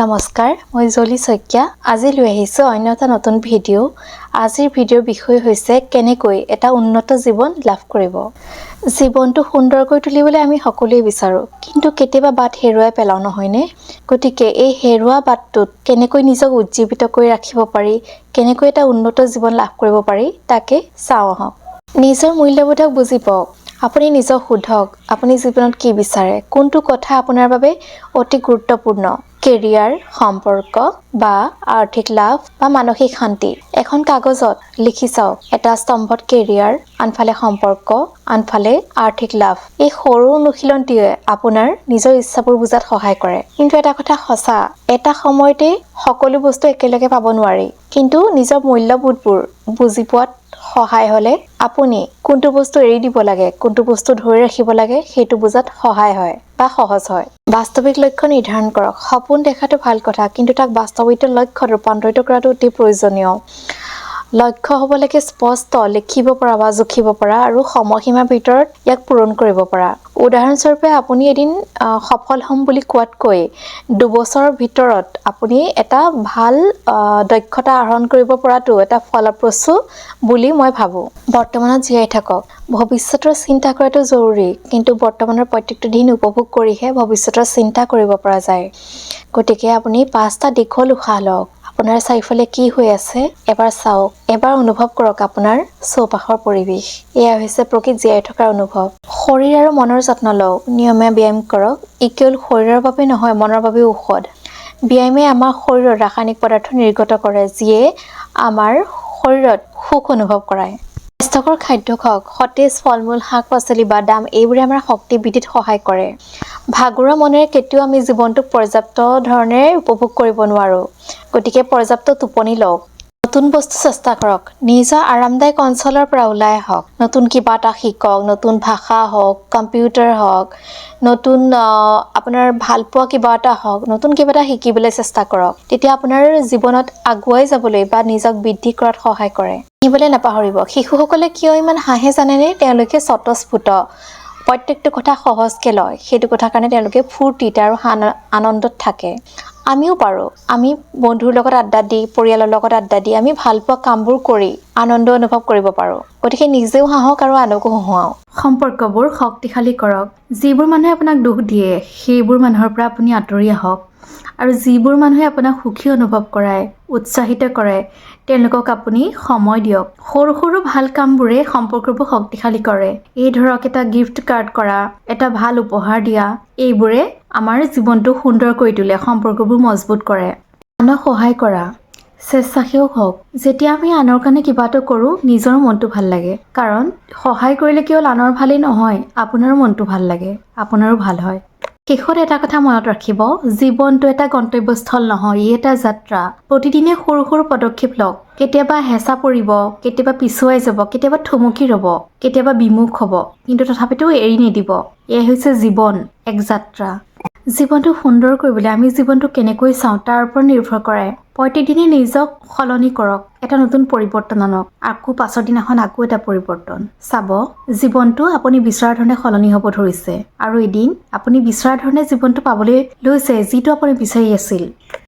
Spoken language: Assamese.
নমস্কাৰ, মই জলি শইকীয়া। আজি লৈ আহিছোঁ অন্য এটা নতুন ভিডিঅ'। আজিৰ ভিডিঅ'ৰ বিষয় হৈছে কেনেকৈ এটা উন্নত জীৱন লাভ কৰিব। জীৱনটো সুন্দৰকৈ তুলিবলৈ আমি সকলোৱে বিচাৰোঁ, কিন্তু কেতিয়াবা বাট হেৰুৱাই পেলাওঁ নহয়নে? গতিকে এই হেৰুৱা বাটটোত কেনেকৈ নিজক উজ্জীৱিত কৰি ৰাখিব পাৰি, কেনেকৈ এটা উন্নত জীৱন লাভ কৰিব পাৰি, তাকে চাওঁ আহক। নিজৰ মূল্যবোধক বুজি পাওক। আপুনি নিজক সোধক, আপুনি জীৱনত কি বিচাৰে, কোনটো কথা আপোনাৰ বাবে অতি গুৰুত্বপূৰ্ণ। কেৰিয়াৰ, সম্পৰ্ক বা আৰ্থিক লাভ বা মানসিক শান্তি। এখন কাগজত লিখি চাওক, এটা স্তম্ভত কেৰিয়াৰ, আনফালে সম্পৰ্ক, আনফালে আৰ্থিক লাভ। এই সৰু অনুশীলনটিয়ে আপোনাৰ নিজৰ ইচ্ছাবোৰ বুজাত সহায় কৰে। কিন্তু এটা কথা সঁচা, এটা সময়তে সকলো বস্তু একেলগে পাব নোৱাৰি। কিন্তু নিজৰ মূল্যবোধবোৰ বুজি পোৱাত সহায় হ'লে আপুনি কোনটো বস্তু এৰি দিব লাগে, কোনটো বস্তু ধৰি ৰাখিব লাগে, সেইটো বুজাত সহায় হয় বা সহজ হয়। বাস্তৱিক লক্ষ্য নিৰ্ধাৰণ কৰক। সপোন দেখাটো ভাল কথা, কিন্তু তাক বাস্তৱিক লক্ষ্যত ৰূপান্তৰিত কৰাটো অতি প্ৰয়োজনীয়। লক্ষ্য হ'ব লাগে স্পষ্ট, লিখিব পৰা বা জুখিব পৰা আৰু সময়সীমাৰ ভিতৰত ইয়াক পূৰণ কৰিব পৰা। উদাহৰণস্বৰূপে আপুনি এদিন সফল হ'ম বুলি কোৱাতকৈ 2 বছৰৰ ভিতৰত আপুনি এটা ভাল দক্ষতা আহৰণ কৰিব পৰাটো এটা ফলপ্ৰসূ বুলি মই ভাবোঁ। বৰ্তমানত জীয়াই থাকক। ভৱিষ্যতৰ চিন্তা কৰাটো জৰুৰী, কিন্তু বৰ্তমানৰ প্ৰত্যেকটো দিন উপভোগ কৰিহে ভৱিষ্যতৰ চিন্তা কৰিব পৰা যায়। গতিকে আপুনি 5টা দীঘল উশাহ লওক। আপোনাৰ চাৰিওফালে কি হৈ আছে এবাৰ চাওক, এবাৰ অনুভৱ কৰক আপোনাৰ চৌপাশৰ পৰিৱেশ। এয়া হৈছে প্ৰকৃত জীয়াই থকাৰ অনুভৱ। শৰীৰ আৰু মনৰ যত্ন লওক। নিয়মীয়া ব্যায়াম কৰক। ই কেৱল শৰীৰৰ বাবে নহয়, মনৰ বাবেও ঔষধ। ব্যায়ামে আমাৰ শৰীৰত ৰাসায়নিক পদাৰ্থ নিৰ্গত কৰে, যিয়ে আমাৰ শৰীৰত সুখ অনুভৱ কৰায়। স্বাস্থ্যকৰ খাদ্য খাওক। সতেজ ফল-মূল, শাক-পাচলি, বাদাম এইবোৰে আমাৰ শক্তি বৃদ্ধিত সহায় কৰে। ভাগৰুৱা মনেৰে কেতিয়াও আমি জীৱনটোক পৰ্যাপ্ত ধৰণে উপভোগ কৰিব নোৱাৰোঁ। গতিকে পৰ্যাপ্ত টোপনি লওক। নতুন বস্তু চেষ্টা কৰক। নিজৰ আৰামদায়ক অঞ্চলৰ পৰা ওলাই আহক। নতুন কিবা এটা শিকক, নতুন ভাষা হওক, কম্পিউটাৰ হওক, নতুন আপোনাৰ ভালপোৱা কিবা এটা হওক, নতুন কিবা এটা শিকিবলৈ চেষ্টা কৰক। তেতিয়া আপোনাৰ জীৱনত আগুৱাই যাবলৈ বা নিজক বৃদ্ধি কৰাত সহায় কৰে। শিকিবলৈ নাপাহৰিব। শিশুসকলে কিয় ইমান হাঁহে জানেনে? তেওঁলোকে স্বতঃস্ফূৰ্ত। প্ৰত্যেকটো কথা সহজকৈ লয়। সেইটো কথা কাৰণে তেওঁলোকে ফূৰ্তিত আৰু আনন্দত থাকে। আমিও পাৰোঁ। আমি বন্ধুৰ লগত আড্ডা দি, পৰিয়ালৰ লগত আড্ডা দি আমি ভালপোৱা কামবোৰ কৰি আনন্দ অনুভৱ কৰিব পাৰোঁ। গতিকে নিজেও হাঁহক আৰু আনকো হহুৱাওক। সম্পৰ্কবোৰ শক্তিশালী কৰক। যিবোৰ মানুহে আপোনাক দুখ দিয়ে, সেইবোৰ মানুহৰ পৰা আপুনি আঁতৰি আহক। আৰু যিবোৰ মানুহে আপোনাক সুখী অনুভৱ কৰায়, উৎসাহিত কৰে, তেওঁলোকক আপুনি সময় দিয়ক। সৰু সৰু ভাল কামবোৰে সম্পৰ্কবোৰ শক্তিশালী কৰে। এই ধৰক এটা গিফ্ট কাৰ্ড কৰা, এটা ভাল উপহাৰ দিয়া, এইবোৰে আমাৰ জীৱনটো সুন্দৰ কৰি তোলে, সম্পৰ্কবোৰ মজবুত কৰে। আনক সহায় কৰা। স্বেচ্ছাসেৱক হওক। যেতিয়া আমি আনৰ কাৰণে কিবা এটা কৰোঁ, নিজৰো মনটো ভাল লাগে। কাৰণ সহায় কৰিলে কেৱল আনৰ ভালেই নহয়, আপোনাৰো মনটো ভাল লাগে, আপোনাৰো ভাল হয়। শেষত এটা কথা মনত ৰাখিব, জীৱনটো এটা গন্তব্যস্থল নহয়, ই এটা যাত্ৰা। প্ৰতিদিনে সৰু সৰু পদক্ষেপ লওক। কেতিয়াবা হেঁচা পৰিব, কেতিয়াবা পিছুৱাই যাব, কেতিয়াবা থমকি ৰ'ব, কেতিয়াবা বিমুখ হ'ব, কিন্তু তথাপিতো এৰি নিদিব। এয়াই হৈছে জীৱন, এক যাত্ৰা। জীৱনটো সুন্দৰ কৰিবলৈ আমি জীৱনটো কেনেকৈ চাওঁ তাৰ ওপৰত নিৰ্ভৰ কৰে। প্ৰতিদিনে নিজক সলনি কৰক, এটা নতুন পৰিৱৰ্তন আনক। আকৌ পাছৰ দিনাখন আকৌ এটা পৰিৱৰ্তন। চাব, জীৱনটো আপুনি বিচৰা ধৰণে সলনি হ'ব ধৰিছে। আৰু এদিন আপুনি বিচৰা ধৰণে জীৱনটো পাবলৈ লৈছে, যিটো আপুনি বিচাৰি আছিল।